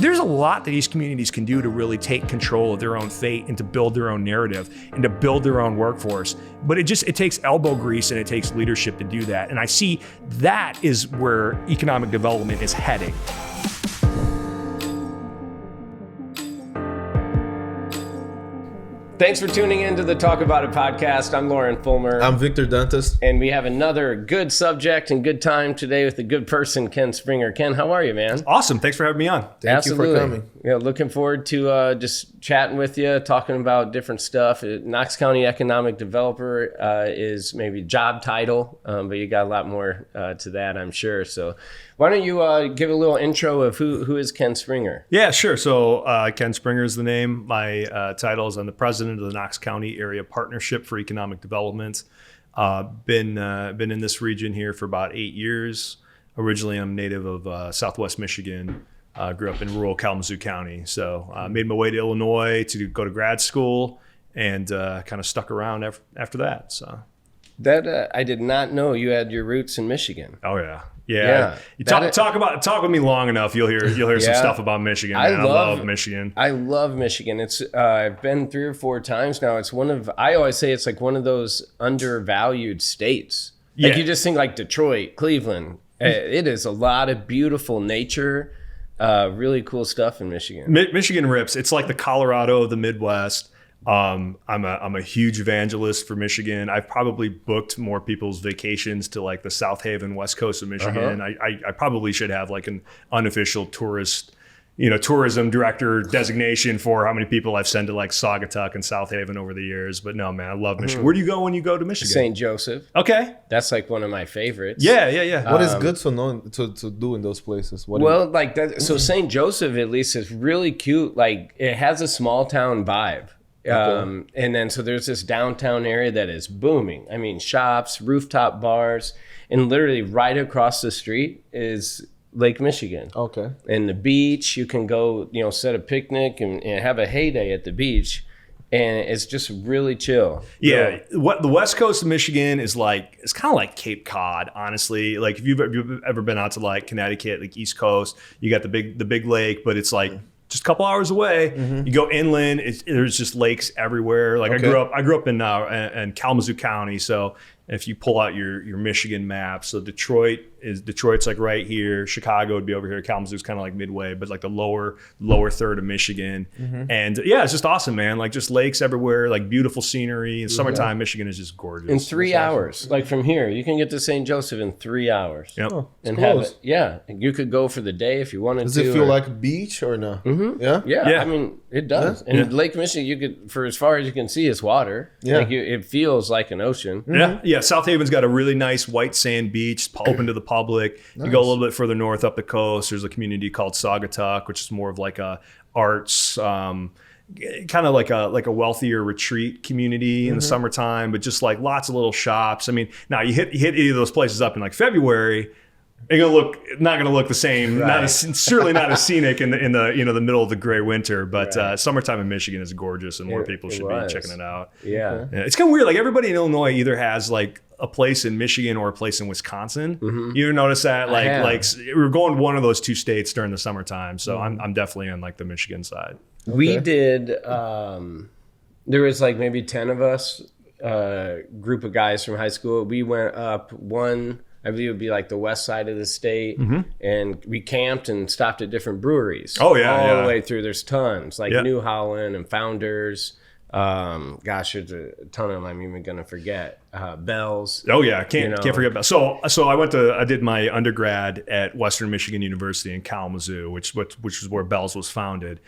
there's a lot that these communities can do to really take control of their own fate and to build their own narrative and to build their own workforce. But it takes elbow grease and it takes leadership to do that. And I see that is where economic development is heading. Thanks for tuning in to the Talk About It podcast. I'm Lauren Fulmer. I'm Victor Dantas. And we have another good subject and good time today with a good person, Ken Springer. Ken, how are you, man? Awesome. Thanks for having me on. Thank you for coming. Yeah, looking forward to just chatting with you, talking about different stuff. Knox County Economic Developer is maybe job title, but you got a lot more to that, I'm sure. So why don't you give a little intro of who is Ken Springer? Yeah, sure. So Ken Springer is the name. My title is I'm the president of the Knox County Area Partnership for Economic Development. Been in this region here for about 8 years. Originally, I'm native of Southwest Michigan. Grew up in rural Kalamazoo County. So made my way to Illinois to go to grad school and kind of stuck around after that. So that I did not know you had your roots in Michigan. Oh yeah. Yeah. You talk with me long enough, you'll hear some stuff about Michigan. Man. I love Michigan. I love Michigan. It's I've been 3 or 4 times now. It's I always say it's like one of those undervalued states. Yeah. Like you just think like Detroit, Cleveland. It is a lot of beautiful nature. Really cool stuff in Michigan. Michigan rips. It's like the Colorado of the Midwest. I'm a huge evangelist for Michigan. I've probably booked more people's vacations to like the South Haven, West Coast of Michigan. I probably should have like an unofficial tourism director designation for how many people I've sent to like Saugatuck and South Haven over the years. But no, man, I love Michigan. Where do you go when you go to Michigan? St. Joseph. Okay. That's like one of my favorites. Yeah. What is good to do in those places? So St. Joseph at least is really cute. Like it has a small town vibe. Okay. And then so there's this downtown area that is booming. I mean, shops, rooftop bars, and literally right across the street is Lake Michigan. Okay. And the beach, you can go, set a picnic and have a heyday at the beach. And it's just really chill. Yeah. What the West Coast of Michigan is like, it's kind of like Cape Cod, honestly. Like if you've ever been out to like Connecticut, like East Coast, you got the big lake, but it's like just a couple hours away. Mm-hmm. You go inland, there's just lakes everywhere. Like okay. I grew up in Kalamazoo County, so if you pull out your Michigan map, so Detroit's like right here. Chicago would be over here. Kalamazoo's kind of like midway, but like the lower third of Michigan. Mm-hmm. And yeah, it's just awesome, man. Like just lakes everywhere, like beautiful scenery. In summertime, Michigan is just gorgeous. In 3 hours, like from here, you can get to St. Joseph in 3 hours. Yep. Oh, and have it. Yeah, and you could go for the day if you wanted to. Does it feel like a beach or no? Mm-hmm. Yeah. I mean, it does. Yeah. And Lake Michigan, you could, for as far as you can see, it's water. Yeah. Like it feels like an ocean. Mm-hmm. Yeah. South Haven's got a really nice white sand beach, open to the public. Nice. You go a little bit further north up the coast, there's a community called Saugatuck, which is more of like a arts, kind of like a wealthier retreat community in the summertime, but just like lots of little shops. I mean, now you hit either of those places up in like February, not gonna look the same. Right. Certainly not as scenic in the middle of the gray winter. But right. Summertime in Michigan is gorgeous, and more people should be checking it out. Yeah. It's kind of weird. Like everybody in Illinois either has like a place in Michigan or a place in Wisconsin. Mm-hmm. You ever notice that? Like we're going to one of those two states during the summertime. So I'm definitely on like the Michigan side. Okay. We did. There was like maybe 10 of us, group of guys from high school. We went up I believe it would be like the west side of the state, and we camped and stopped at different breweries. Oh yeah, all the way through. There's tons like New Holland and Founders. There's a ton of them I'm even gonna forget. Bell's. Oh yeah, can't forget Bell's. So I did my undergrad at Western Michigan University in Kalamazoo, which is where Bell's was founded.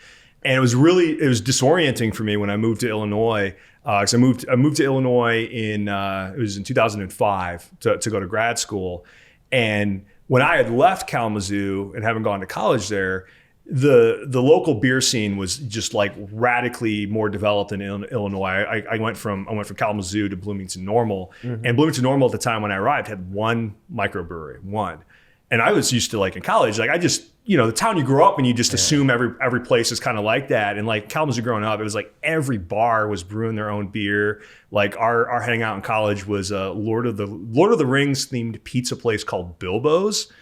And it was disorienting for me when I moved to Illinois. Because I moved to Illinois in 2005 to go to grad school, and when I had left Kalamazoo and haven't gone to college there, the local beer scene was just like radically more developed in Illinois. I went from Kalamazoo to Bloomington Normal, and Bloomington Normal at the time when I arrived had one microbrewery, and I was used to like in college, like I just. The town you grow up in, you just assume every place is kind of like that. And like Kalamazoo growing up, it was like every bar was brewing their own beer. Like our hangout in college was a Lord of the Rings themed pizza place called Bilbo's.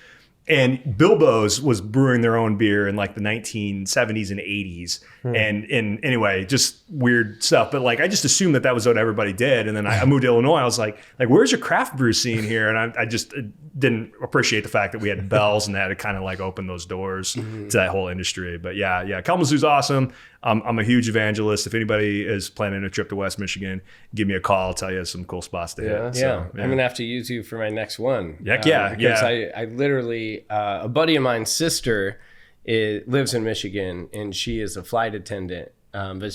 And Bilbo's was brewing their own beer in like the 1970s and 80s. And anyway, just weird stuff. But like, I just assumed that was what everybody did. And then I moved to Illinois. I was like, where's your craft brew scene here? And I just didn't appreciate the fact that we had Bell's and that had kind of like opened those doors to that whole industry. But yeah, Kalamazoo's awesome. I'm a huge evangelist. If anybody is planning a trip to West Michigan, give me a call. I'll tell you some cool spots to hit. So, I'm going to have to use you for my next one. Because I literally, a buddy of mine's sister lives in Michigan, and she is a flight attendant. But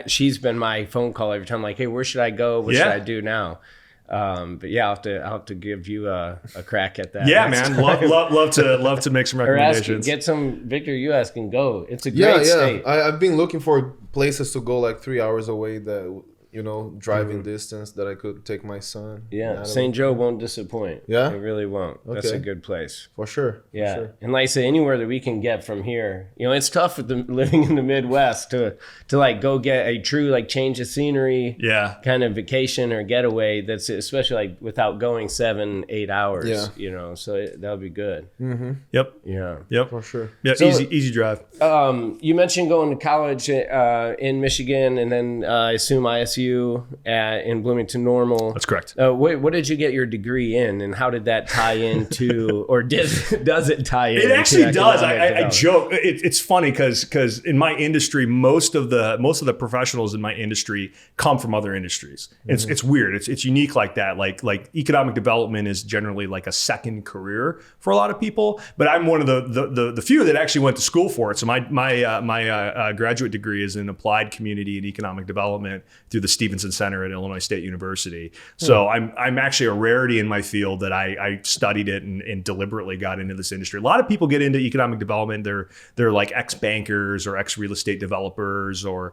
she's been my phone call every time, like, hey, where should I go? What should I do now? But yeah, I'll have to give you a crack at that. Yeah, man. Love to make some recommendations. Get some, Victor, you ask and go. It's a great state. I've been looking for places to go like 3 hours away that, driving distance that I could take my son. Yeah, St. Joe won't disappoint. Yeah? It really won't. Okay. That's a good place. For sure. Yeah. For sure. And like I say, anywhere that we can get from here, it's tough with living in the Midwest to like go get a true like change of scenery kind of vacation or getaway that's especially like without going 7-8 hours, so that'll be good. Mm-hmm. Yep. Yeah. Yep. For sure. Yeah. So, easy drive. You mentioned going to college in Michigan and then I assume ISU in Bloomington Normal. That's correct. What did you get your degree in, and how did that tie into, or does it tie in? It actually does. I joke. It's funny because in my industry, most of the professionals in my industry come from other industries. It's weird. It's unique like that. Like economic development is generally like a second career for a lot of people. But I'm one of the few that actually went to school for it. So my graduate degree is in applied community and economic development through the Stevenson Center at Illinois State University. So I'm actually a rarity in my field that I studied it and deliberately got into this industry. A lot of people get into economic development. They're like ex-bankers or ex-real estate developers or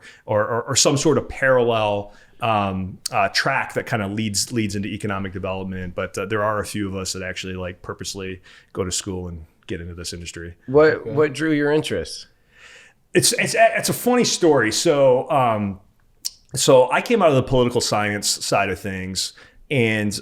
some sort of parallel track that kind of leads into economic development. But there are a few of us that actually like purposely go to school and get into this industry. What drew your interest? It's a funny story. So I came out of the political science side of things, and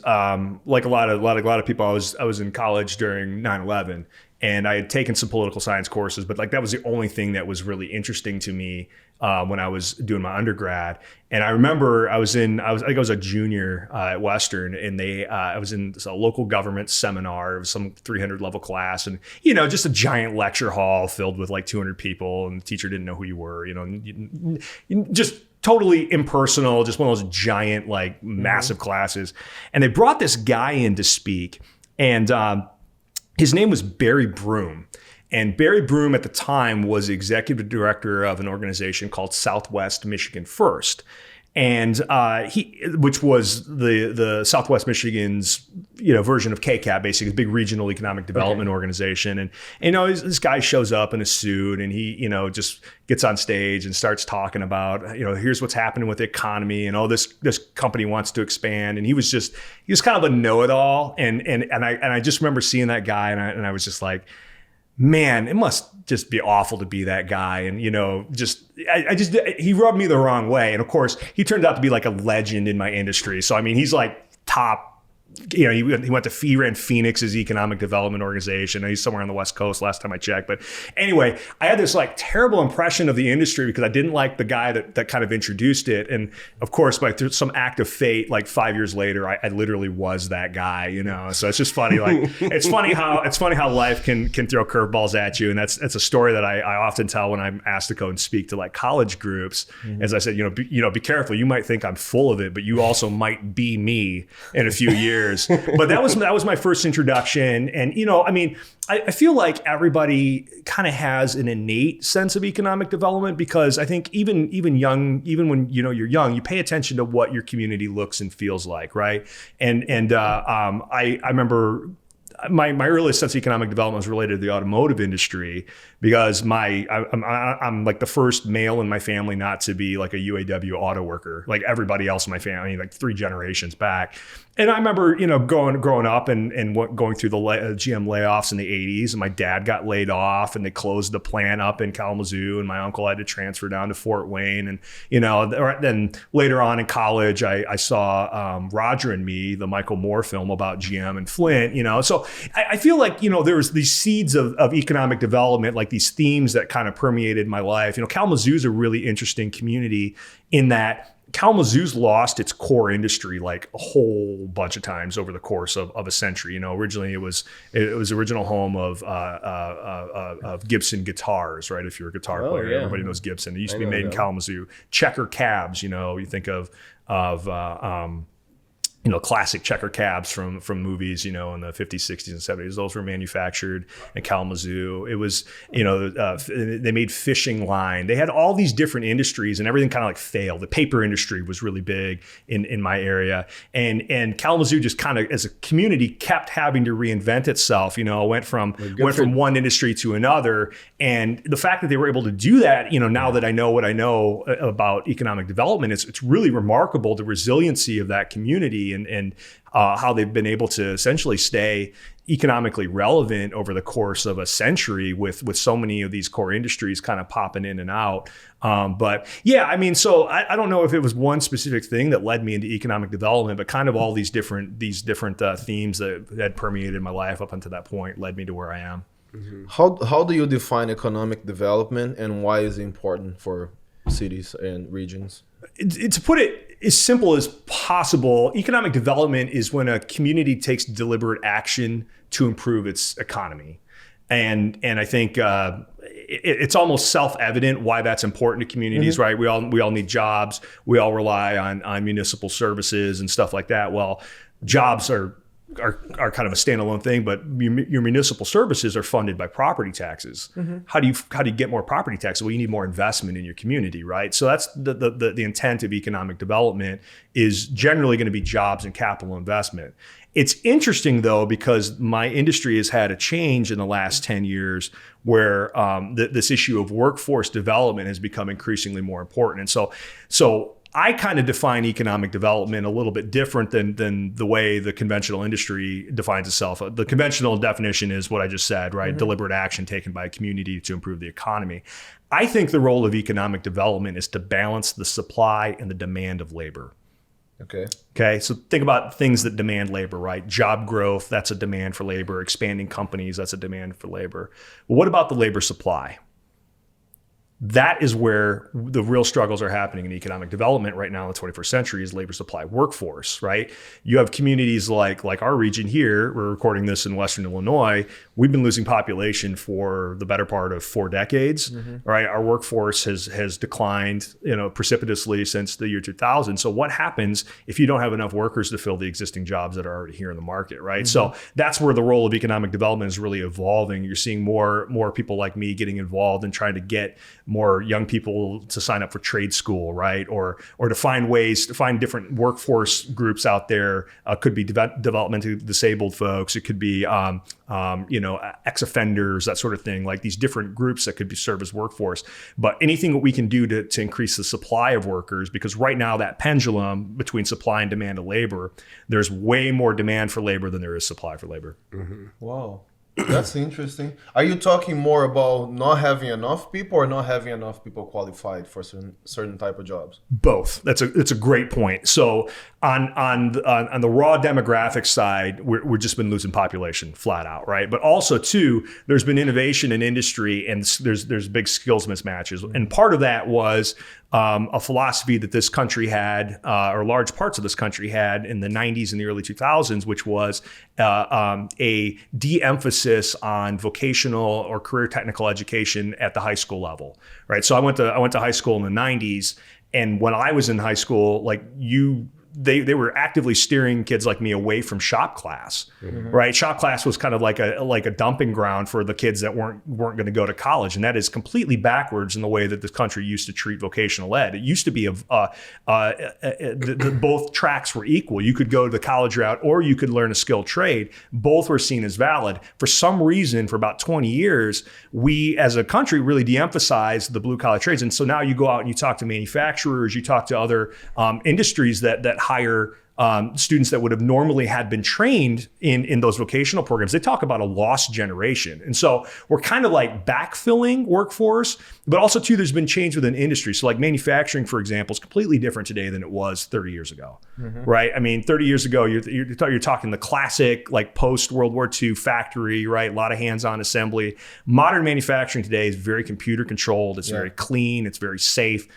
like a lot of people, I was in college during 9/11, and I had taken some political science courses, but like that was the only thing that was really interesting to me when I was doing my undergrad. And I remember I think I was a junior at Western, and I was in a local government seminar. It was some 300 level class, and just a giant lecture hall filled with like 200 people, and the teacher didn't know who you were. Just totally impersonal, just one of those giant, like massive classes. And they brought this guy in to speak, and his name was Barry Broom. And Barry Broom at the time was executive director of an organization called Southwest Michigan First. And which was the Southwest Michigan's version of KCAP, basically a big regional economic development organization. And this guy shows up in a suit, and he just gets on stage and starts talking about here's what's happening with the economy, and this company wants to expand. And he was kind of a know-it-all. And I just remember seeing that guy, and I was just like, man, it must just be awful to be that guy. And, he rubbed me the wrong way. And of course, he turned out to be like a legend in my industry. So, I mean, he's like top. He ran Phoenix's economic development organization. He's somewhere on the West Coast last time I checked. But anyway, I had this like terrible impression of the industry because I didn't like the guy that kind of introduced it. And of course, by some act of fate, like 5 years later, I literally was that guy. So it's just funny. Like it's funny how life can throw curveballs at you. And that's a story that I often tell when I'm asked to go and speak to like college groups. As I said, be careful. You might think I'm full of it, but you also might be me in a few years. But that was my first introduction. And, I feel like everybody kind of has an innate sense of economic development because I think even when you're young, you pay attention to what your community looks and feels like. Right. And I remember my earliest sense of economic development was related to the automotive industry because I'm like the first male in my family not to be like a UAW auto worker, like everybody else in my family, like 3 generations back. And I remember, growing up and going through the GM layoffs in the 80s, and my dad got laid off, and they closed the plant up in Kalamazoo, and my uncle had to transfer down to Fort Wayne. And, then later on in college, I saw Roger and Me, the Michael Moore film about GM and Flint, So I feel like, there was these seeds of economic development, like these themes that kind of permeated my life. Kalamazoo is a really interesting community in that Kalamazoo's lost its core industry like a whole bunch of times over the course of a century. Originally it was original home of Gibson guitars, right? If you're a guitar player, everybody knows Gibson. It used to be made in Kalamazoo. Checker cabs, you think of classic checker cabs from movies, in the 50s, 60s, and 70s. Those were manufactured in Kalamazoo. It was, they made fishing line. They had all these different industries, and everything kind of like failed. The paper industry was really big in my area. And Kalamazoo just kind of, as a community, kept having to reinvent itself, went from one industry to another. And the fact that they were able to do that, now that I know what I know about economic development, it's really remarkable, the resiliency of that community and how they've been able to essentially stay economically relevant over the course of a century with so many of these core industries kind of popping in and out. But yeah, so I don't know if it was one specific thing that led me into economic development, but kind of all these different themes that had permeated my life up until that point led me to where I am. Mm-hmm. How do you define economic development, and why is it important for cities and regions? To put it as simple as possible, economic development is when a community takes deliberate action to improve its economy. And I think it's almost self-evident why that's important to communities, mm-hmm. right? We all need jobs. We all rely on municipal services and stuff like that. Well, jobs are kind of a standalone thing, but your municipal services are funded by property taxes. Mm-hmm. How do you get more property taxes? Well, you need more investment in your community, right? So that's the intent of economic development is generally going to be jobs and capital investment. It's interesting though, because my industry has had a change in the last 10 years where this issue of workforce development has become increasingly more important. And so I kind of define economic development a little bit different than the way the conventional industry defines itself. The conventional definition is what I just said, right? Mm-hmm. Deliberate action taken by a community to improve the economy. I think the role of economic development is to balance the supply and the demand of labor. Okay. So think about things that demand labor, right? Job growth, that's a demand for labor. Expanding companies, that's a demand for labor. Well, what about the labor supply? That is where the real struggles are happening in economic development right now in the 21st century is labor supply workforce, right? You have communities like our region here, we're recording this in Western Illinois, we've been losing population for the better part of 4 decades, mm-hmm. right? Our workforce has declined, precipitously since the year 2000. So what happens if you don't have enough workers to fill the existing jobs that are already here in the market, right? Mm-hmm. So that's where the role of economic development is really evolving. You're seeing more people like me getting involved and trying to get more young people to sign up for trade school, right? Or to find ways to find different workforce groups out there. Could be developmentally disabled folks. It could be, ex-offenders, that sort of thing, like these different groups that could be served as workforce. But anything that we can do to increase the supply of workers, because right now that pendulum between supply and demand of labor, there's way more demand for labor than there is supply for labor. Mm-hmm. Wow. That's interesting. Are you talking more about not having enough people or not having enough people qualified for certain type of jobs? Both. It's a great point. So on the raw demographic side, we've just been losing population flat out, right? But also too, there's been innovation in industry and there's big skills mismatches. And part of that was a philosophy that this country had, or large parts of this country had in the 90s and the early 2000s, which was a de-emphasis on vocational or career technical education at the high school level, right? So I went to high school in the 90s, and when I was in high school, they were actively steering kids like me away from shop class, mm-hmm. right? Shop class was kind of like a dumping ground for the kids that weren't going to go to college, and that is completely backwards in the way that this country used to treat vocational ed. It used to be both tracks were equal. You could go to the college route, or you could learn a skilled trade. Both were seen as valid. For some reason, for about 20 years, we as a country really de-emphasized the blue collar trades, and so now you go out and you talk to manufacturers, you talk to other industries that hire students that would have normally had been trained in those vocational programs. They talk about a lost generation. And so we're kind of like backfilling workforce, but also too, there's been change within industry. So like manufacturing, for example, is completely different today than it was 30 years ago, right? I mean, 30 years ago, you're talking the classic like post World War II factory, right? A lot of hands-on assembly. Modern manufacturing today is very computer controlled. It's very clean. It's very safe.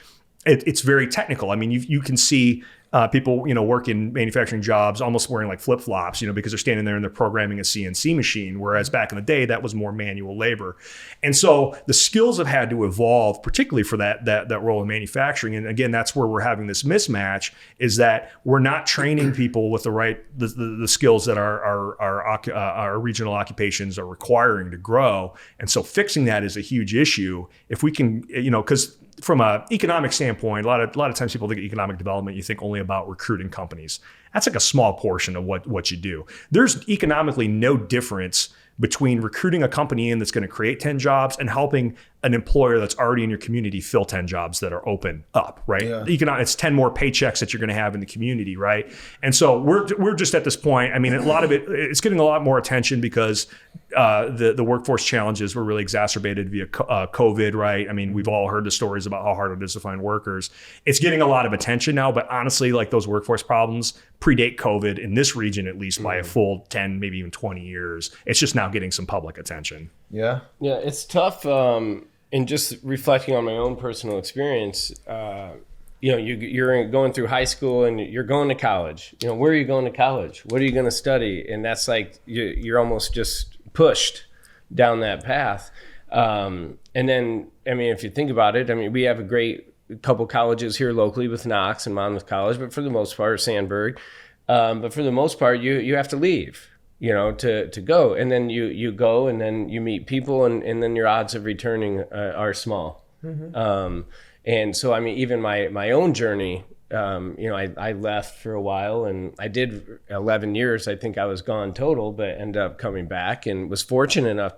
It's very technical. I mean, you can see people, work in manufacturing jobs almost wearing like flip-flops, because they're standing there and they're programming a CNC machine. Whereas back in the day, that was more manual labor. And so the skills have had to evolve, particularly for that role in manufacturing. And again, that's where we're having this mismatch, is that we're not training people with the skills that our regional occupations are requiring to grow. And so fixing that is a huge issue. If we can, because from an economic standpoint, a lot of times people think of economic development, you think only about recruiting companies. That's like a small portion of what you do. There's economically no difference between recruiting a company in that's going to create 10 jobs and helping an employer that's already in your community fill 10 jobs that are open up, right? Yeah. It's 10 more paychecks that you're going to have in the community, right? And so we're just at this point. I mean, a lot of it's getting a lot more attention because the workforce challenges were really exacerbated via COVID, right? I mean, we've all heard the stories about how hard it is to find workers. It's getting a lot of attention now, but honestly, like those workforce problems predate COVID in this region, at least by a full 10, maybe even 20 years. It's just now getting some public attention. Yeah. Yeah, it's tough. And just reflecting on my own personal experience, you're going through high school and you're going to college. Where are you going to college? What are you going to study? And that's like you're almost just pushed down that path. And then, I mean, if you think about it, I mean, we have a great couple colleges here locally with Knox and Monmouth College, but for the most part, Sandburg. But for the most part, you have to leave, to go. And then you go and then you meet people and then your odds of returning are small. And so, I mean, even my own journey, I left for a while and I did 11 years. I think I was gone total, but ended up coming back and was fortunate enough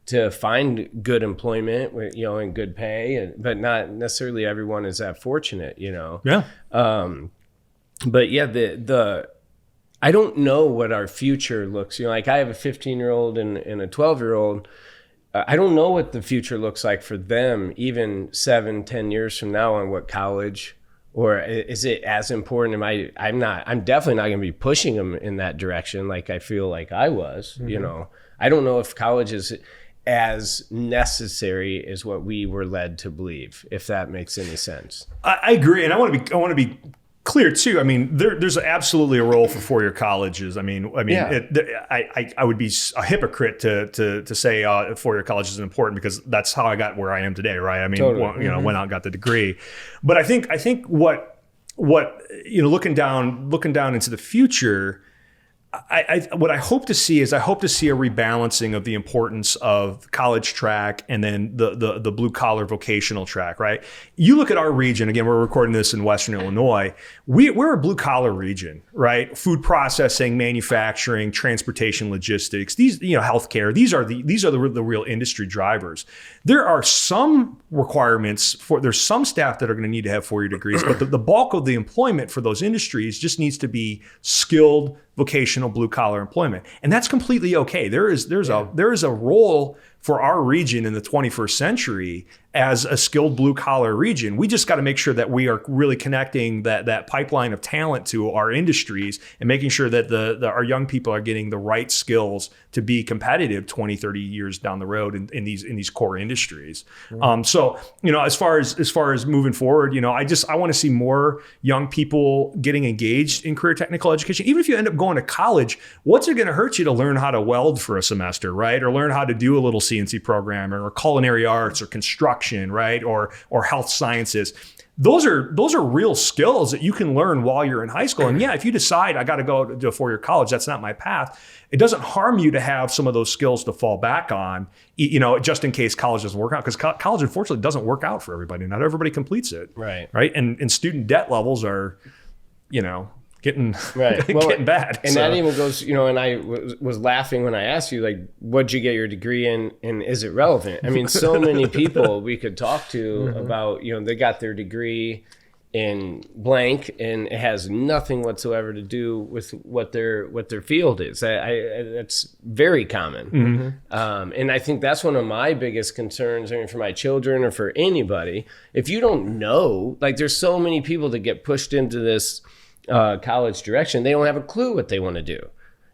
to find good employment, and good pay, but not necessarily everyone is that fortunate, Yeah. But yeah, I don't know what our future looks, like I have a 15-year-old and a 12-year-old. I don't know what the future looks like for them, even 7-10 years from now, on what college, or is it as important? I'm definitely not going to be pushing them in that direction. Like I feel like I was, I don't know if college is as necessary as what we were led to believe, if that makes any sense. I agree. And I want to be clear too. I mean, there's absolutely a role for four-year colleges. I would be a hypocrite to say four-year college is important because that's how I got where I am today, right? I mean, totally. Went out and got the degree. But I think what looking down into the future, what I hope to see is a rebalancing of the importance of college track and then the blue collar vocational track, right? You look at our region, again, we're recording this in Western Illinois. We're a blue collar region, right? Food processing, manufacturing, transportation, logistics, these, healthcare, these are the real industry drivers. There are some requirements there's some staff that are going to need to have 4-year degrees, but the bulk of the employment for those industries just needs to be skilled vocational blue collar employment. And that's completely okay. There's a role for our region in the 21st century as a skilled blue collar region. We just got to make sure that we are really connecting that pipeline of talent to our industries and making sure that our young people are getting the right skills to be competitive 20, 30 years down the road in these core industries. So, as far as moving forward, I want to see more young people getting engaged in career technical education. Even if you end up going to college, what's it going to hurt you to learn how to weld for a semester, right? Or learn how to do a little CNC program or culinary arts or construction, right? Or health sciences. Those are real skills that you can learn while you're in high school. And yeah, if you decide I got to go to a 4-year college, that's not my path. It doesn't harm you to have some of those skills to fall back on, just in case college doesn't work out. Because college, unfortunately, doesn't work out for everybody. Not everybody completes it. Right. And student debt levels are, getting getting bad. And that even goes, and I was laughing when I asked you, like, what'd you get your degree in and is it relevant? I mean, so many people we could talk to about, they got their degree in blank, and it has nothing whatsoever to do with what their field is. That's very common. And I think that's one of my biggest concerns. I mean, for my children or for anybody, if you don't know, like there's so many people that get pushed into this college direction, they don't have a clue what they want to do.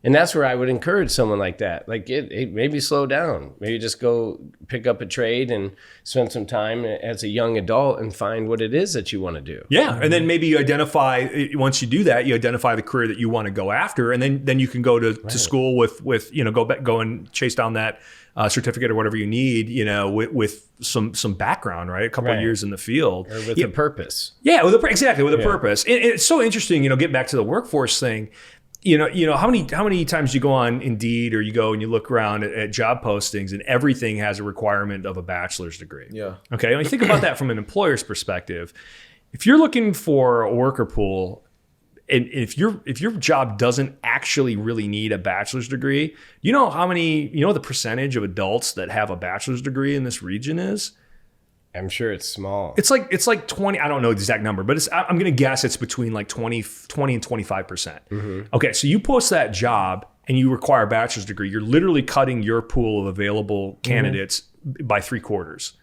And that's where I would encourage someone like that. Like, maybe slow down. Maybe just go pick up a trade and spend some time as a young adult and find what it is that you want to do. Yeah, and then maybe you identify, once you do that, you identify the career that you want to go after, and then you can go to school with go and chase down that certificate or whatever you need, with some background, right? A couple of years in the field. Or with a purpose. Yeah, with a purpose. And it's so interesting, get back to the workforce thing. How many times you go on Indeed or you go and you look around at job postings and everything has a requirement of a bachelor's degree. Yeah. Okay. When you think about that from an employer's perspective, if you're looking for a worker pool, and if your job doesn't actually really need a bachelor's degree, the percentage of adults that have a bachelor's degree in this region is? I'm sure it's small. It's like 20, I don't know the exact number, but I'm going to guess it's between like 20 and 25%. Okay, so you post that job and you require a bachelor's degree, you're literally cutting your pool of available candidates by 3/4.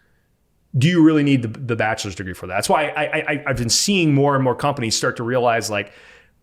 Do you really need the bachelor's degree for that? That's why I've been seeing more and more companies start to realize, like,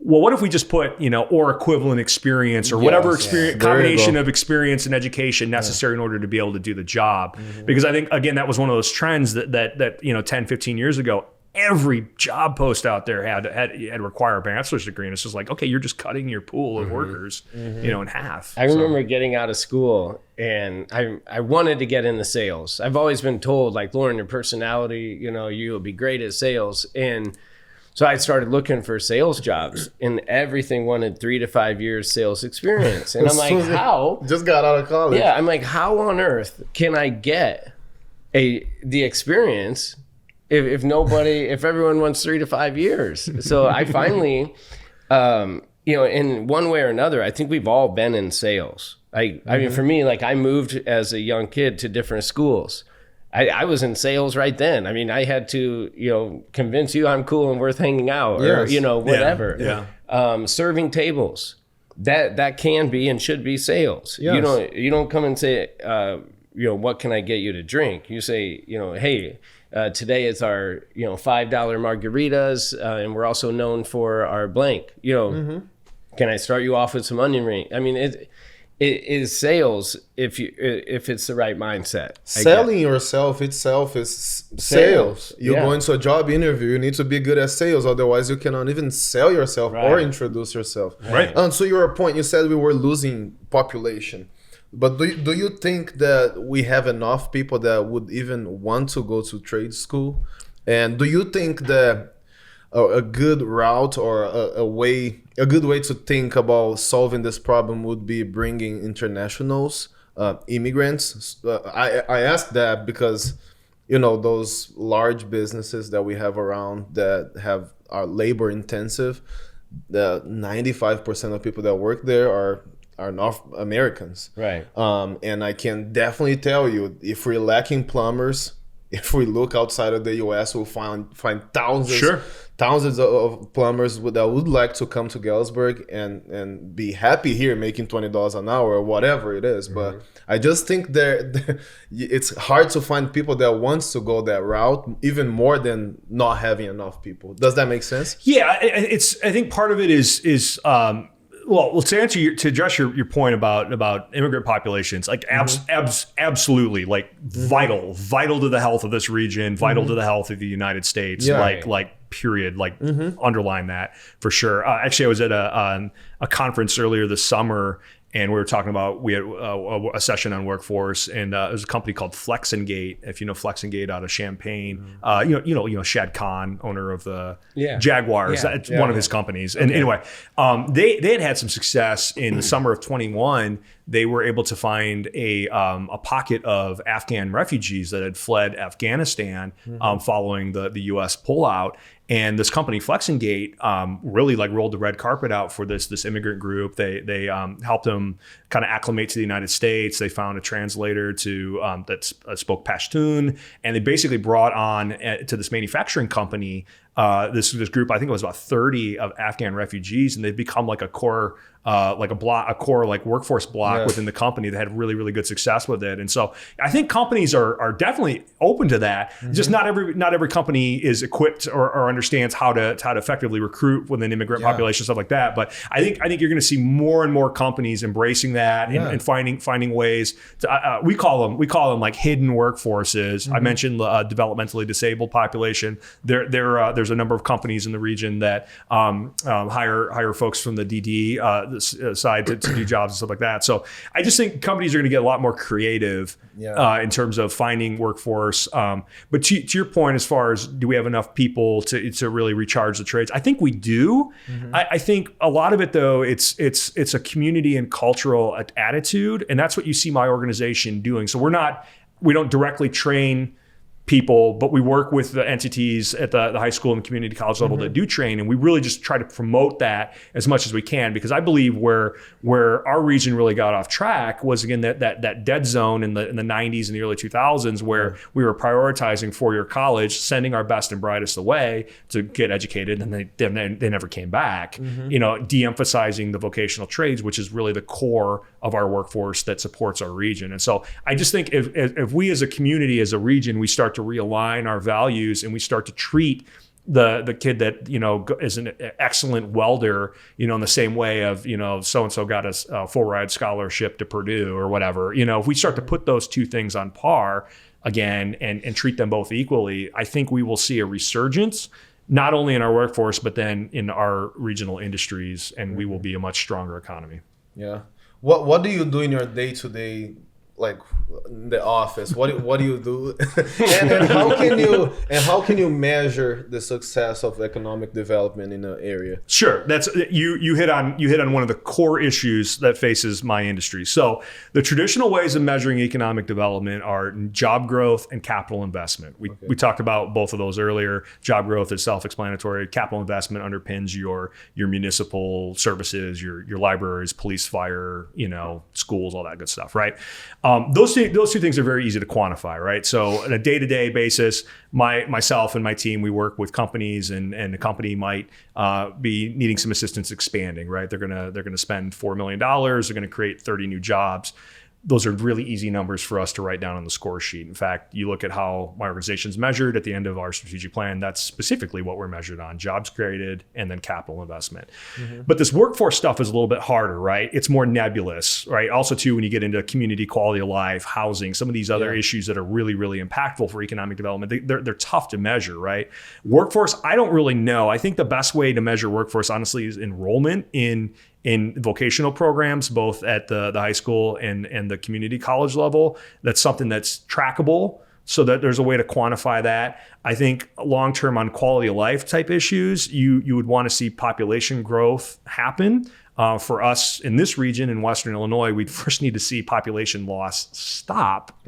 well, what if we just put, or equivalent experience or whatever combination of experience and education necessary in order to be able to do the job? Because I think, again, that was one of those trends that 10, 15 years ago, every job post out there had require a bachelor's degree. And it's just like, okay, you're just cutting your pool of workers, in half. I remember getting out of school and I wanted to get into sales. I've always been told, like, Lauren, your personality, you'll be great at sales. And so I started looking for sales jobs, and everything wanted 3 to 5 years sales experience. And I'm like, how? Just got out of college. Yeah, I'm like, how on earth can I get the experience if everyone wants 3 to 5 years? So I finally, in one way or another, I think we've all been in sales. I mean, for me, like, I moved as a young kid to different schools. I was in sales right then. I mean, I had to, convince you I'm cool and worth hanging out, or, whatever. Yeah. Serving tables, that can be and should be sales. Yes. You don't come and say, what can I get you to drink? You say, hey, today is our, $5 margaritas, and we're also known for our blank. Can I start you off with some onion ring? I mean, it is sales if it's the right mindset. Selling yourself itself is sales. You go into a job interview, you need to be good at sales, otherwise you cannot even sell yourself or introduce yourself. Right. And so your point, you said we were losing population, but do you think that we have enough people that would even want to go to trade school? And do you think that a good route or a good way to think about solving this problem would be bringing internationals, immigrants? I ask that because, those large businesses that we have around that are labor intensive, the 95% of people that work there are North Americans. Right. And I can definitely tell you, if we're lacking plumbers, if we look outside of the U.S., we'll find thousands of plumbers that would like to come to Galesburg and be happy here making $20 an hour or whatever it is. But I just think it's hard to find people that wants to go that route, even more than not having enough people. Does that make sense? Yeah, I think part of it is well, to address your point about immigrant populations, like absolutely, like vital to the health of this region, vital to the health of the United States, period, underline that for sure. Actually, I was at a conference earlier this summer, and we were talking about, we had a session on workforce, and there's a company called Flex and Gate. If you know Flex and Gate out of Champaign, Shad Khan, owner of the Jaguars, that's one of his companies. And anyway, they had some success in the summer of 21. They were able to find a pocket of Afghan refugees that had fled Afghanistan following the U.S. pullout. And this company, Flex and Gate, really rolled the red carpet out for this immigrant group. They helped them kind of acclimate to the United States. They found a translator that spoke Pashtun, and they basically brought on to this manufacturing company this group, I think it was about 30 of Afghan refugees, and they've become like a core workforce block within the company that had really, really good success with it. And so I think companies are definitely open to that. Just not every company is equipped or understands how to effectively recruit within immigrant population, stuff like that. But I think you're going to see more and more companies embracing that and finding ways to, we call them like hidden workforces. I mentioned developmentally disabled population. There's a number of companies in the region that hire folks from the DD side to do jobs and stuff like that. So I just think companies are going to get a lot more creative in terms of finding workforce. But to your point, as far as do we have enough people to really recharge the trades? I think we do. I think a lot of it though, it's a community and cultural attitude, and that's what you see my organization doing. So we don't directly train people, but we work with the entities at the high school and community college level that do train, and we really just try to promote that as much as we can, because I believe where our region really got off track was, again, that dead zone in the 90s and the early 2000s, where we were prioritizing four-year college, sending our best and brightest away to get educated, and they never came back. De-emphasizing the vocational trades, which is really the core of our workforce that supports our region. And so I just think if we as a community, as a region, we start to realign our values and we start to treat the kid that is an excellent welder in the same way of so and so got a full ride scholarship to Purdue or whatever, if we start to put those two things on par again and treat them both equally, I think we will see a resurgence not only in our workforce but then in our regional industries, and we will be a much stronger economy. What do you do in your day-to-day, like in the office? What do you do? and how can you measure the success of economic development in an area? Sure, that's you hit on one of the core issues that faces my industry. So the traditional ways of measuring economic development are job growth and capital investment. We talked about both of those earlier. Job growth is self-explanatory. Capital investment underpins your municipal services, your libraries, police, fire, schools, all that good stuff, right? Those two things are very easy to quantify, right? So on a day-to-day basis, myself and my team, we work with companies, and the company might be needing some assistance expanding, right? They're gonna spend $4 million. They're gonna create 30 new jobs. Those are really easy numbers for us to write down on the score sheet. In fact, you look at how my organization's measured at the end of our strategic plan, that's specifically what we're measured on: jobs created and then capital investment. But this workforce stuff is a little bit harder, right? It's more nebulous, right? Also too, when you get into community quality of life, housing, some of these other issues that are really, really impactful for economic development, they're tough to measure, right? Workforce, I don't really know. I think the best way to measure workforce, honestly, is enrollment in vocational programs, both at the high school and the community college level. That's something that's trackable, so that there's a way to quantify that. I think long-term on quality of life type issues, you would want to see population growth happen. For us in this region in Western Illinois, we'd first need to see population loss stop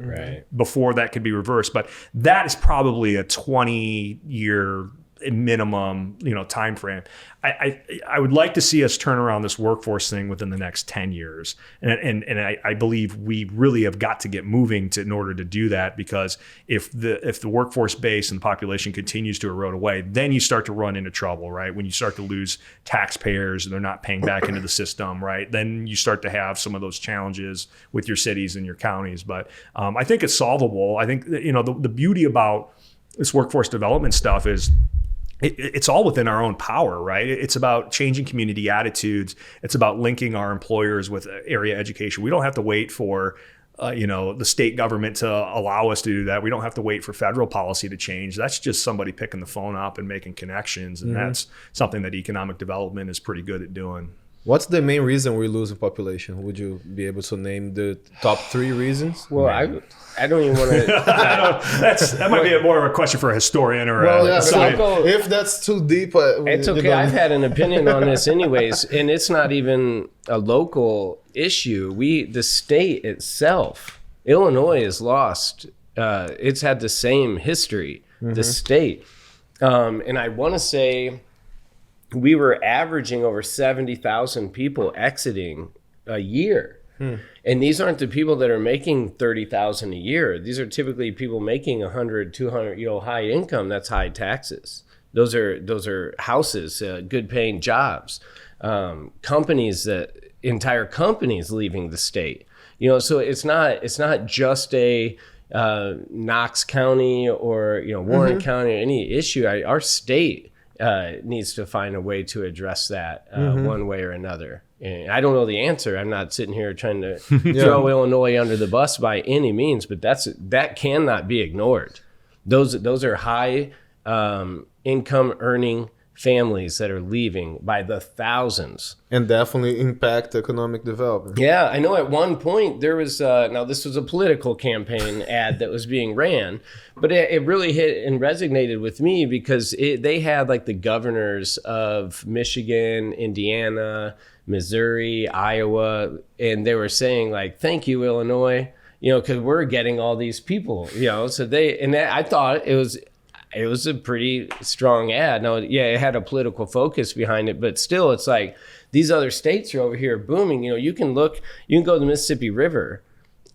before that could be reversed. But that is probably a 20-year minimum, time frame. I would like to see us turn around this workforce thing within the next 10 years. And I believe we really have got to get moving in order to do that, because if the workforce base and the population continues to erode away, then you start to run into trouble, right? When you start to lose taxpayers and they're not paying back into the system, right? Then you start to have some of those challenges with your cities and your counties. But I think it's solvable. I think that, the beauty about this workforce development stuff is it's all within our own power, right? It's about changing community attitudes. It's about linking our employers with area education. We don't have to wait for the state government to allow us to do that. We don't have to wait for federal policy to change. That's just somebody picking the phone up and making connections. And that's something that economic development is pretty good at doing. What's the main reason we're losing population? Would you be able to name the top 3 reasons? Well, I don't even want to. That might be more of a question for a historian or. If that's too deep, it's okay. I've had an opinion on this, anyways, and it's not even a local issue. The state itself, Illinois, has lost. It's had the same history. The state, and I want to say, we were averaging over 70,000 people exiting a year. And these aren't the people that are making 30,000 a year. These are typically people making 100, 200, high income. That's high taxes. Those are houses, good paying jobs, entire companies leaving the state. So it's not just a Knox County or Warren County or any issue. Our state needs to find a way to address that one way or another. And I don't know the answer. I'm not sitting here trying to throw Illinois under the bus by any means, but that cannot be ignored. Those are high income earning families that are leaving by the thousands, and definitely impact economic development. Yeah, I know at one point there was now this was a political campaign ad that was being ran, but it really hit and resonated with me because they had like the governors of Michigan, Indiana, Missouri, Iowa, and they were saying like, thank you, Illinois, because we're getting all these people, so I thought it was a pretty strong ad. Now, yeah, it had a political focus behind it, but still, it's like these other states are over here booming. You can go to the Mississippi River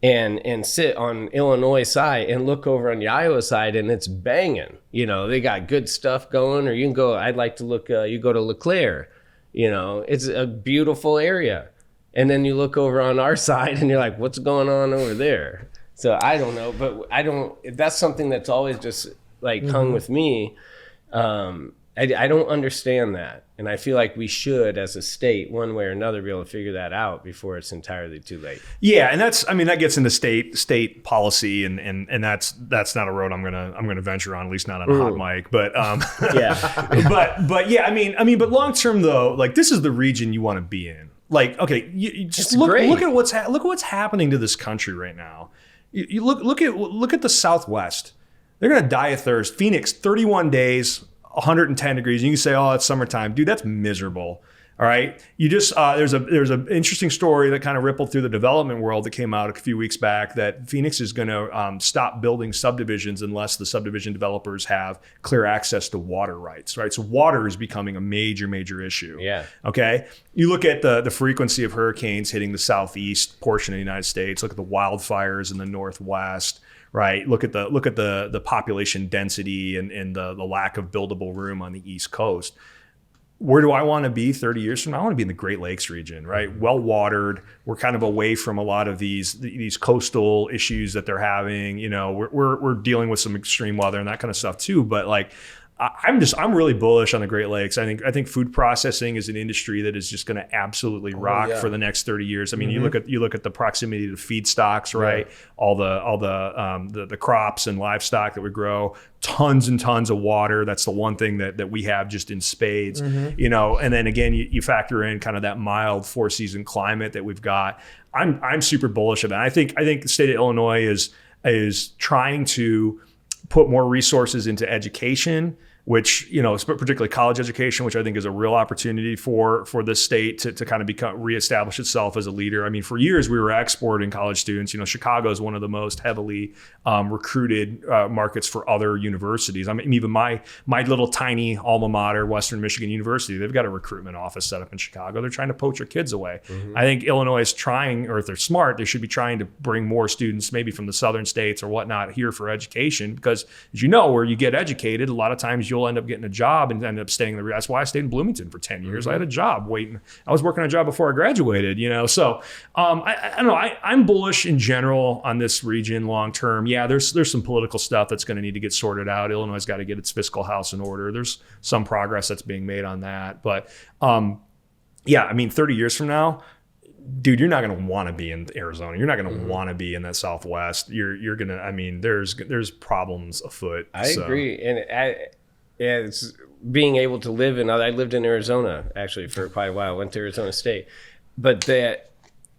and sit on Illinois side and look over on the Iowa side, and it's banging. They got good stuff going. Or you can go. I'd like to look. You go to LeClaire. It's a beautiful area, and then you look over on our side, and you're like, what's going on over there? So I don't know, but I don't. That's something that's always just like hung with me. I don't understand that, and I feel like we should, as a state, one way or another, be able to figure that out before it's entirely too late. Yeah, and that gets into state policy, and that's not a road I'm gonna venture on, at least not on a hot mic. But yeah, but yeah, but long term though, like this is the region you want to be in. Like, okay, you just look at what's happening to this country right now. You look at the Southwest. They're going to die of thirst. Phoenix, 31 days, 110 degrees. You can say, oh, it's summertime. Dude, that's miserable. All right. You just there's an interesting story that kind of rippled through the development world that came out a few weeks back that Phoenix is going to stop building subdivisions unless the subdivision developers have clear access to water rights. Right. So water is becoming a major issue. Yeah. Okay. You look at the frequency of hurricanes hitting the southeast portion of the United States. Look at the wildfires in the Northwest. Right. Look at the population density and the lack of buildable room on the East Coast. Where do I want to be 30 years from now? I want to be in the Great Lakes region, right? Well watered. We're kind of away from a lot of these coastal issues that they're having. We're dealing with some extreme weather and that kind of stuff too. But like, I'm really bullish on the Great Lakes. I think food processing is an industry that is just going to absolutely rock for the next 30 years. I mean, you look at the proximity to feedstocks, right? Yeah. All the crops and livestock that we grow, tons and tons of water. That's the one thing that we have just in spades, And then again, you factor in kind of that mild 4-season climate that we've got. I'm super bullish of that. I think the state of Illinois is trying to put more resources into education, which, particularly college education, which I think is a real opportunity for this state to kind of reestablish itself as a leader. I mean, for years we were exporting college students. Chicago is one of the most heavily recruited markets for other universities. I mean, even my little tiny alma mater, Western Michigan University, they've got a recruitment office set up in Chicago. They're trying to poach your kids away. I think Illinois is trying, or if they're smart, they should be trying to bring more students, maybe from the southern states or whatnot, here for education. Because as you know, where you get educated, a lot of times you'll end up getting a job and end up staying there. That's why I stayed in Bloomington for 10 years. I had a job waiting. I was working a job before I graduated, So I don't know. I'm bullish in general on this region long term. Yeah, there's some political stuff that's going to need to get sorted out. Illinois has got to get its fiscal house in order. There's some progress that's being made on that. But 30 years from now, dude, you're not going to want to be in Arizona. You're not going to want to be in that Southwest. You're going to, there's problems afoot. I agree. And it's being able to live I lived in Arizona actually for quite a while, went to Arizona State. But that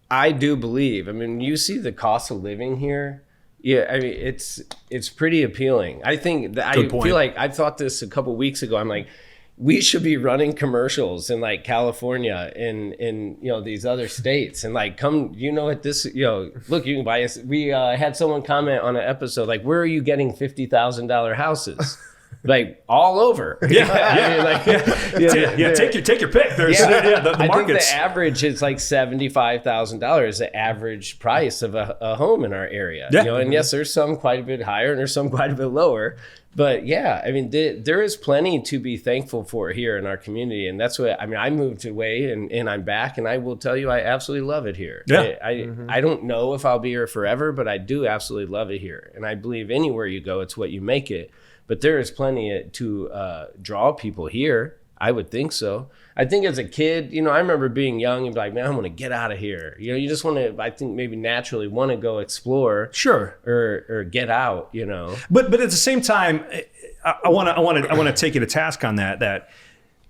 I do believe, you see the cost of living here. Yeah, it's pretty appealing. I think that I feel like I thought this a couple weeks ago. I'm like, we should be running commercials in like California in these other states and like come at this look, you can buy us. We had someone comment on an episode like, where are you getting $50,000 houses? Like all over. Take your pick. There's the markets. I think the average is like $75,000, the average price of a home in our area. And yes, there's some quite a bit higher and there's some quite a bit lower. But yeah, I mean, there is plenty to be thankful for here in our community. And that's what, I mean, I moved away and I'm back, and I will tell you, I absolutely love it here. Yeah. I don't know if I'll be here forever, but I do absolutely love it here. And I believe anywhere you go, it's what you make it. But there is plenty to draw people here. I would think so. I think as a kid, I remember being young and be like, man, I want to get out of here. You just want to, I think maybe naturally want to go explore. Sure. Or get out, But at the same time, I want to take you to task on that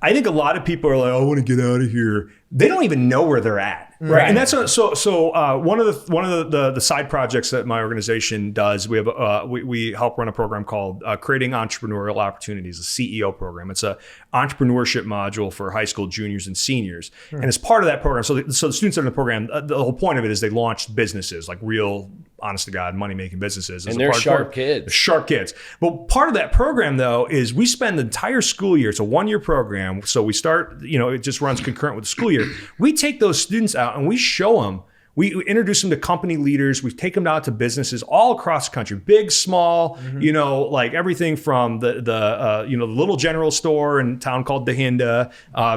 I think a lot of people are like, I want to get out of here. They don't even know where they're at, right? And that's one of the side projects that my organization does. We have we help run a program called Creating Entrepreneurial Opportunities, a CEO program. It's a entrepreneurship module for high school juniors and seniors. And as part of that program, so the students that are in the program, the whole point of it is they launched businesses, like real, honest to God, money making businesses. And they're sharp kids. They're sharp kids. But part of that program though is we spend the entire school year. It's a 1-year program. So we start, it just runs concurrent with the school year. We take those students out and we show them. We introduce them to company leaders. We take them out to businesses all across the country, big, small, like everything from the little general store in a town called Dahinda,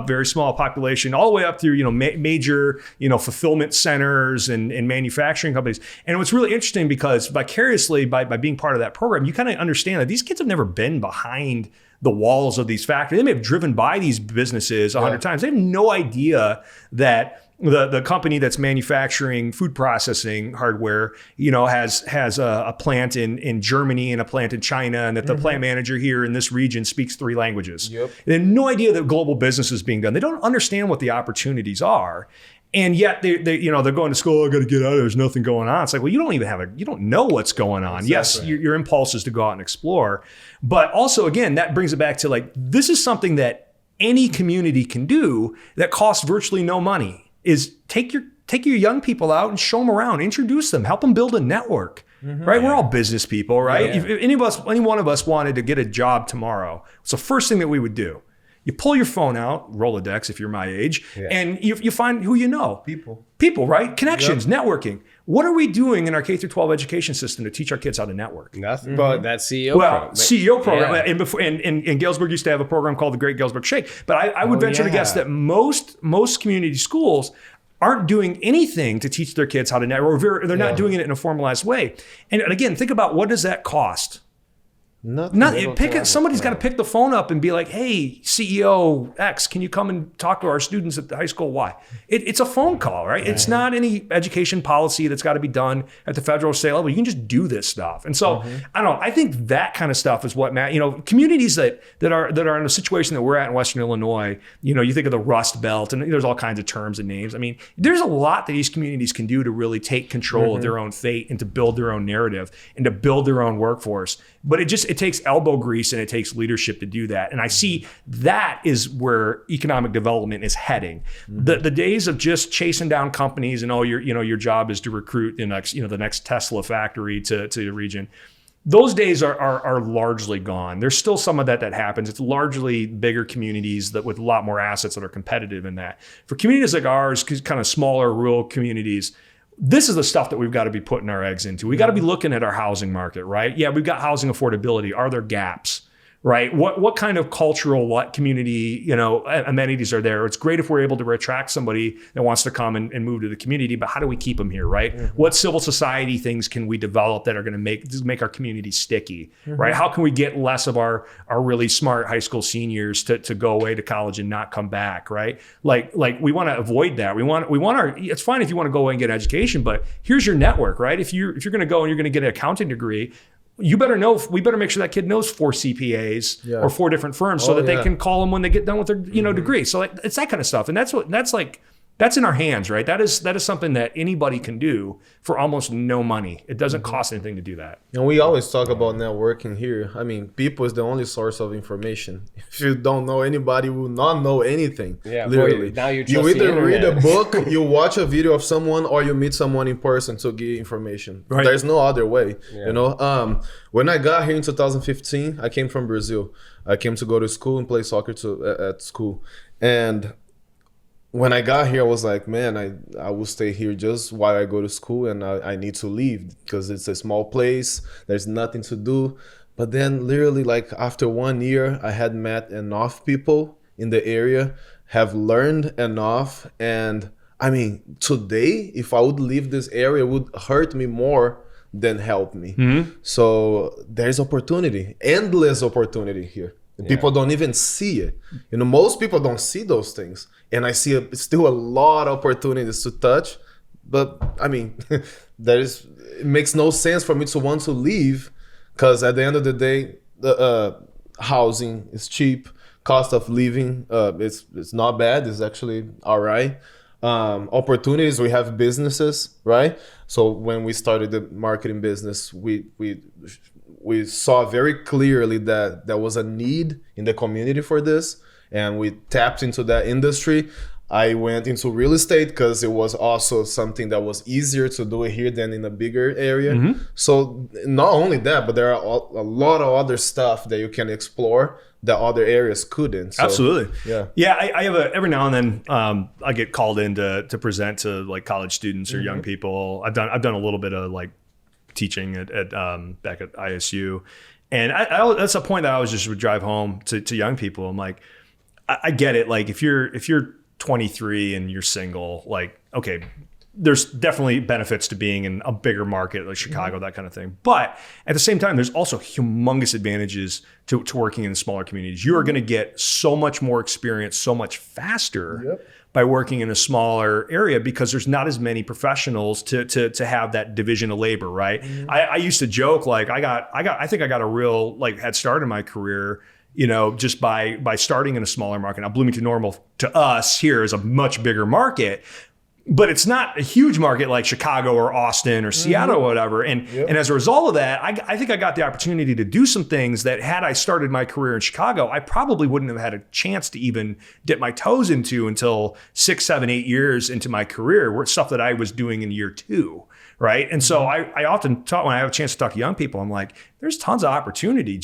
very small population, all the way up through, major, fulfillment centers and manufacturing companies. And what's really interesting, because vicariously by being part of that program, you kind of understand that these kids have never been behind the walls of these factories. They may have driven by these businesses 100 times. They have no idea that the company that's manufacturing food processing hardware, has a plant in Germany and a plant in China, and that the plant manager here in this region speaks 3 languages. Yep. They have no idea that global business is being done. They don't understand what the opportunities are. And yet they're going to school. I got to get out of there. There's nothing going on. It's like, well, you don't know what's going on. Exactly. Yes, your impulse is to go out and explore, but also again, that brings it back to like, this is something that any community can do that costs virtually no money. Is take your young people out and show them around, introduce them, help them build a network. Right? We're all business people, right? Yeah. If any one of us wanted to get a job tomorrow, it's the first thing that we would do. You pull your phone out, Rolodex if you're my age, and you find who you know. People, right? Connections, networking. What are we doing in our K through 12 education system to teach our kids how to network? Nothing but that CEO program. CEO program. Yeah. And Galesburg used to have a program called the Great Galesburg Shake. But I would venture to guess that most community schools aren't doing anything to teach their kids how to network. Or they're not doing it in a formalized way. And again, think about, what does that cost? Somebody's got to pick the phone up and be like, hey, CEO X, can you come and talk to our students at the high school Y? It's a phone call, right? It's not any education policy that's got to be done at the federal or state level. You can just do this stuff. And so I don't know. I think that kind of stuff is what communities that are in a situation that we're at in Western Illinois. You think of the Rust Belt, and there's all kinds of terms and names. I mean, there's a lot that these communities can do to really take control of their own fate and to build their own narrative and to build their own workforce. But it takes elbow grease and it takes leadership to do that. And I see that is where economic development is heading. The days of just chasing down companies and your job is to recruit the next Tesla factory to the region. Those days are largely gone. There's still some of that happens. It's largely bigger communities that with a lot more assets that are competitive in that. For communities like ours, kind of smaller rural communities, this is the stuff that we've got to be putting our eggs into. We got to be looking at our housing market, right? Yeah, we've got housing affordability. Are there gaps, right? What kind of cultural, community, amenities are there? It's great if we're able to attract somebody that wants to come and move to the community, but how do we keep them here, right? What civil society things can we develop that are going to make our community sticky, right? How can we get less of our really smart high school seniors to go away to college and not come back, right? Like we want to avoid that. We want it's fine if you want to go away and get education, but here's your network, right? If you're going to go and you're going to get an accounting degree, we better make sure that kid knows 4 CPAs or 4 different firms so that they can call them when they get done with their degree. So it's that kind of stuff. And that's in our hands, right? That is something that anybody can do for almost no money. It doesn't cost anything to do that. And we always talk about networking here. I mean, people is the only source of information. If you don't know anybody, you will not know anything. Yeah, literally. Now you either read a book, you watch a video of someone, or you meet someone in person to get information. Right. There's no other way. Yeah. When I got here in 2015, I came from Brazil. I came to go to school and play soccer at school. And when I got here, I was like, man, I will stay here just while I go to school, and I need to leave because it's a small place. There's nothing to do. But then literally like after 1 year, I had met enough people in the area, have learned enough. And I mean, today, if I would leave this area, it would hurt me more than help me. So there's opportunity, endless opportunity here. And people don't even see it. You know, most people don't see those things. And I see still a lot of opportunities to touch. But I mean, it makes no sense for me to want to leave, because at the end of the day, the housing is cheap, cost of living it's not bad, it's actually all right. Opportunities, we have businesses, right? So when we started the marketing business, we saw very clearly that there was a need in the community for this, and we tapped into that industry. I went into real estate because it was also something that was easier to do it here than in a bigger area. So not only that, but there are a lot of other stuff that you can explore that other areas couldn't. So, Absolutely. Yeah. I have every now and then I get called in to present to like college students or young people. I've done a little bit of like teaching at back at ISU, and I that's a point that I always just would drive home to young people. I'm like, I get it. Like if you're 23 and you're single, like, okay, there's definitely benefits to being in a bigger market like Chicago, that kind of thing. But at the same time, there's also humongous advantages to working in smaller communities. You are going to get so much more experience so much faster by working in a smaller area, because there's not as many professionals to have that division of labor, right? I used to joke, like I think I got a real like head start in my career, you know, just by starting in a smaller market. Now, Bloomington Normal to us here is a much bigger market, but it's not a huge market like Chicago or Austin or Seattle or whatever. And as a result of that, I think I got the opportunity to do some things that had I started my career in Chicago, I probably wouldn't have had a chance to even dip my toes into until 6, 7, 8 years into my career, where it's stuff that I was doing in year 2. Right. And so I often talk, when I have a chance to talk to young people, I'm like, there's tons of opportunity.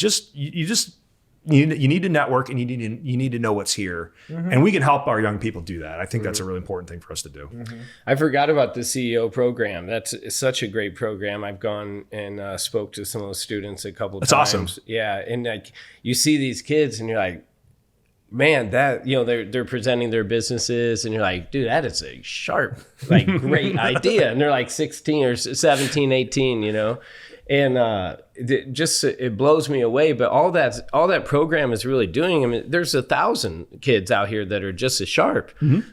You need to network, and you need to know what's here, and we can help our young people do that. I think that's a really important thing for us to do. I forgot about the CEO program. That's such a great program. I've gone and spoke to some of those students a couple of times. That's awesome. Yeah, and like you see these kids, and you're like, man, that, you know, they're presenting their businesses, and you're like, dude, that is a sharp, like, great idea. And they're like 16 or 17, 18, you know. And it blows me away. But all that program is really doing, I mean, there's 1,000 kids out here that are just as sharp,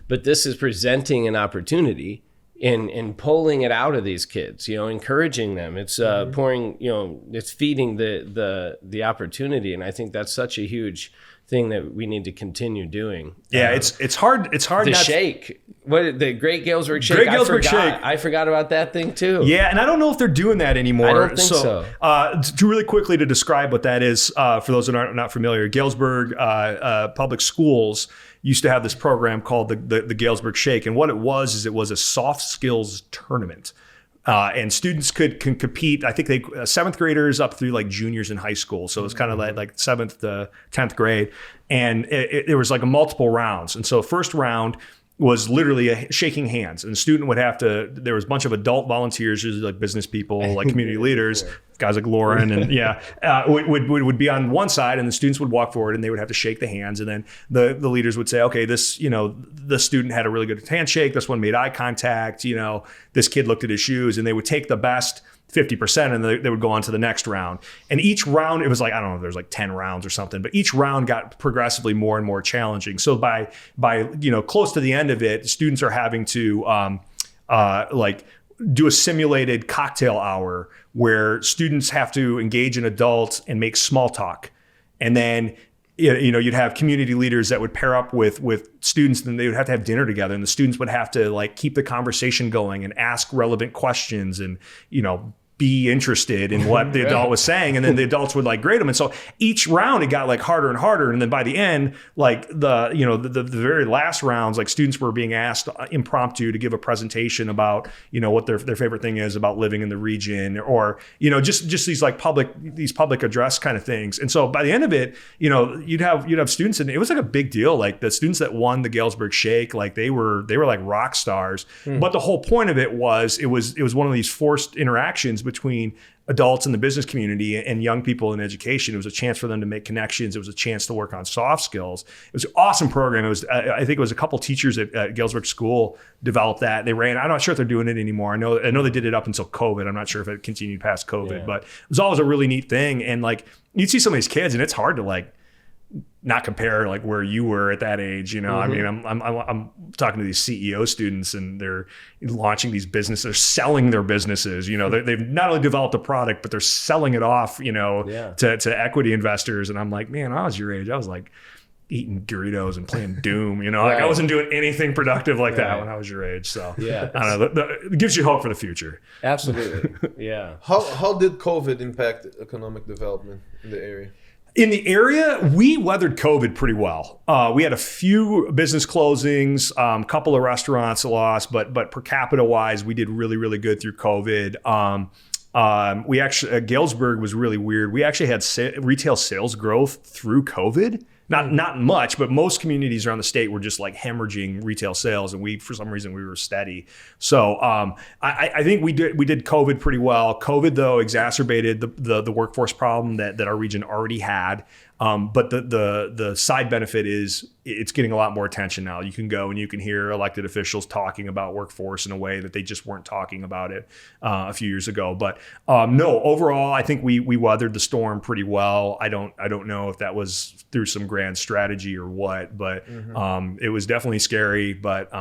but this is presenting an opportunity and pulling it out of these kids, you know, encouraging them. It's pouring, you know, it's feeding the opportunity. And I think that's such a huge thing that we need to continue doing. Yeah, it's hard. It's hard. The shake, the Great Galesburg Shake. I forgot about that thing too. Yeah, and I don't know if they're doing that anymore. I don't think so. To really quickly to describe what that is, for those that are not familiar, Galesburg Public Schools used to have this program called the Galesburg Shake, and what it was a soft skills tournament. And students can compete. I think seventh graders up through like juniors in high school. So it's kind of like 7th to 10th grade. And there was like multiple rounds. And so first round was literally shaking hands, and the student would have to, there was a bunch of adult volunteers, usually like business people, like community leaders, guys like Lauren, and would be on one side, and the students would walk forward and they would have to shake the hands. And then the leaders would say, okay, this, you know, the student had a really good handshake. This one made eye contact, you know, this kid looked at his shoes, and they would take the best 50% and they would go on to the next round. And each round, it was like, I don't know, there's like 10 rounds or something, but each round got progressively more and more challenging. So by you know, close to the end of it, students are having to like do a simulated cocktail hour where students have to engage an adult and make small talk. And then, you know, you'd have community leaders that would pair up with students, and they would have to have dinner together, and the students would have to like keep the conversation going and ask relevant questions and, you know, be interested in what the adult was saying, and then the adults would like grade them. And so each round it got like harder and harder, and then by the end, like the very last rounds, like students were being asked impromptu to give a presentation about, you know, what their favorite thing is about living in the region, or, you know, just these like public address kind of things. And so by the end of it, you know, you'd have students, and it was like a big deal. Like the students that won the Galesburg Shake, like they were like rock stars. But the whole point of it was one of these forced interactions between adults in the business community and young people in education. It was a chance for them to make connections. It was a chance to work on soft skills. It was an awesome program. It was, I think it was a couple teachers at Galesburg School developed that. They ran, I'm not sure if they're doing it anymore. I know they did it up until COVID. I'm not sure if it continued past COVID, but it was always a really neat thing. And like, you'd see some of these kids and it's hard to like, not compare like where you were at that age, you know. I mean, I'm talking to these CEO students and they're launching these businesses, they're selling their businesses, you know. They've not only developed a product, but they're selling it off, you know, to equity investors. And I'm like, man, I was your age. I was like eating Doritos and playing Doom, you know, like I wasn't doing anything productive like that when I was your age. So I don't know, it gives you hope for the future. Absolutely. Yeah. How did COVID impact economic development in the area? In the area, we weathered COVID pretty well. We had a few business closings, a couple of restaurants lost, but per capita wise, we did really, really good through COVID. We actually, Galesburg was really weird. We actually had retail sales growth through COVID. Not much, but most communities around the state were just like hemorrhaging retail sales, and we, for some reason, we were steady. So I think we did COVID pretty well. COVID though exacerbated the workforce problem that our region already had. But the side benefit is it's getting a lot more attention now. You can go and you can hear elected officials talking about workforce in a way that they just weren't talking about it a few years ago. But no, overall, I think we weathered the storm pretty well. I don't know if that was through some grand strategy or what, but it was definitely scary. But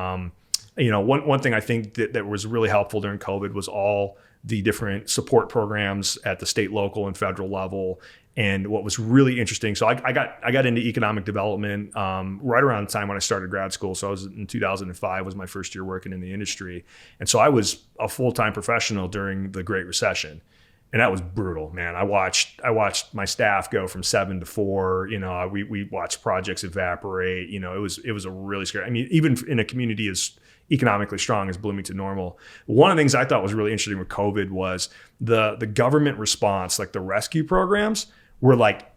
you know, one thing I think that was really helpful during COVID was all the different support programs at the state, local, and federal level. And what was really interesting, so I got into economic development right around the time when I started grad school. So I was in 2005 was my first year working in the industry. And so I was a full-time professional during the Great Recession. And that was brutal, man. I watched my staff go from 7 to 4. You know, we watched projects evaporate. You know, it was a really scary. I mean, even in a community as economically strong as Bloomington Normal, one of the things I thought was really interesting with COVID was the government response, like the rescue programs were like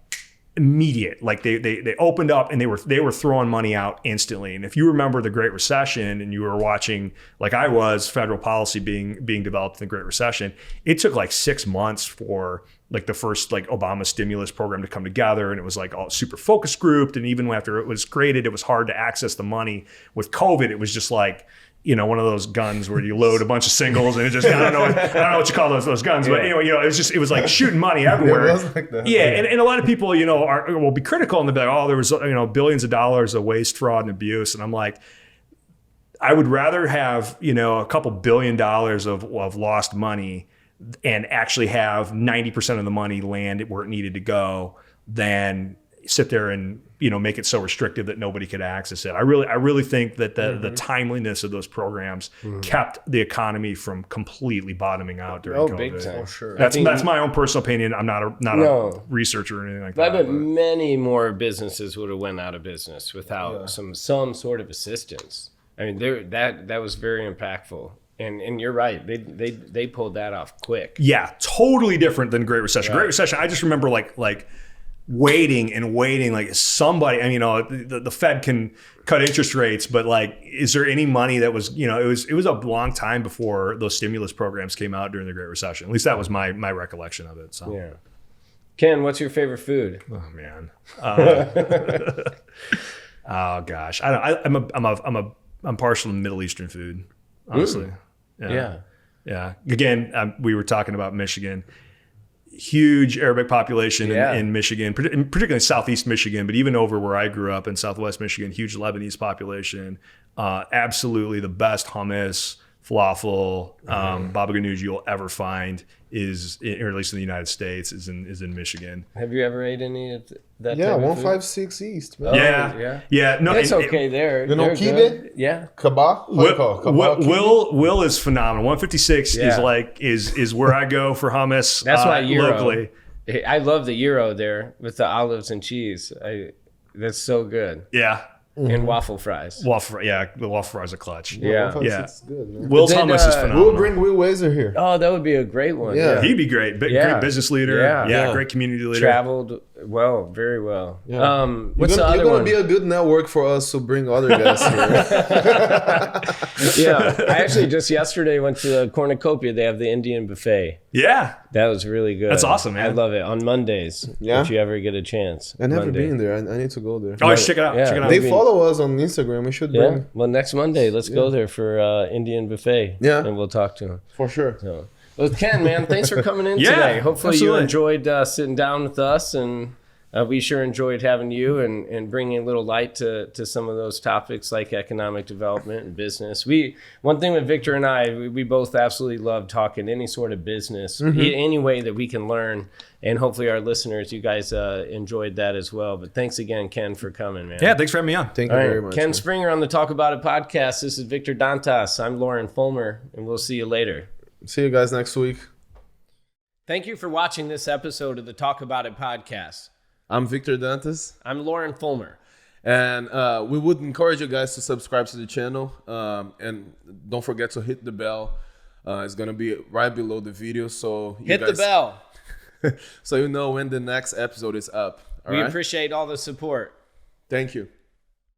immediate. Like they opened up and they were throwing money out instantly. And if you remember the Great Recession and you were watching, like I was, federal policy being developed in the Great Recession, it took like 6 months for like the first like Obama stimulus program to come together, and it was like all super focus grouped. And even after it was created, it was hard to access the money. With COVID, it was just like, you know, one of those guns where you load a bunch of singles and it just, I don't know what you call those guns, but anyway, you know, it was like shooting money everywhere. It was like that. And a lot of people, you know, will be critical and they'll be like, oh, there was, you know, billions of dollars of waste, fraud, and abuse. And I'm like, I would rather have, you know, a couple $1 billion of lost money and actually have 90% of the money land where it needed to go than sit there and, you know, make it so restrictive that nobody could access it. I really think that the timeliness of those programs kept the economy from completely bottoming out during COVID. Big time. For sure. That's my own personal opinion. I'm not a researcher or anything like that. But many more businesses would have went out of business without some sort of assistance. I mean, that was very impactful. And you're right. They pulled that off quick. Yeah, totally different than Great Recession. Right. Great Recession, I just remember like waiting, like somebody, I mean, you know, the Fed can cut interest rates, but like, is there any money that was, you know, it was a long time before those stimulus programs came out during the Great Recession. At least that was my recollection of it. So yeah. Ken, what's your favorite food? Oh man. Oh gosh. I'm partial to Middle Eastern food, honestly. Yeah. Again, we were talking about Michigan. Huge Arabic population in Michigan, particularly Southeast Michigan, but even over where I grew up in Southwest Michigan, huge Lebanese population. Absolutely the best hummus, falafel, baba ganoush you'll ever find or at least in the United States, is in Michigan. Have you ever ate any of that? Yeah, type of 156 East. Man. Yeah. No, it's okay there. You know kibbeh? Yeah. Kebab? Will is phenomenal. 156 is where I go for hummus. That's why locally. I love the gyro there with the olives and cheese. That's so good. Yeah. And waffle fries. The waffle fries are clutch. Yeah. It's good, man. Will's hummus is phenomenal. We'll bring Will Wazer here. Oh, that would be a great one. Yeah. He'd be great. Great business leader. Yeah. Great community leader. Traveled Well, very well. Yeah. What's the other You're gonna one? be a good network for us to bring other guests here. Yeah, I actually just yesterday went to the Cornucopia. They have the Indian buffet. Yeah. That was really good. That's awesome, man. I love it. On Mondays, Yeah? if you ever get a chance. I never Monday. been there. I need to go there. Oh, check it out. Yeah. Check it out. They follow us on Instagram. We should Yeah. bring Well, next Monday, let's go there for Indian buffet. Yeah. And we'll talk to him. for sure. So, well, Ken, man, thanks for coming in Yeah, today. Hopefully absolutely. you enjoyed sitting down with us, and we sure enjoyed having you and bringing a little light to some of those topics like economic development and business. One thing with Victor and I, we both absolutely love talking any sort of business, any way that we can learn. And hopefully our listeners, you guys enjoyed that as well. But thanks again, Ken, for coming, man. Yeah, thanks for having me on. Thank you All right, very much. Ken man. Springer on the Talk About It podcast. This is Victor Dantas. I'm Lauren Fulmer, and we'll see you later. See you guys next week. Thank you for watching this episode of the Talk About It podcast. I'm Victor Dantas. I'm Lauren Fulmer. And we would encourage you guys to subscribe to the channel. And don't forget to hit the bell. It's going to be right below the video. So you Hit the bell. so you know when the next episode is up. All We right? appreciate all the support. Thank you.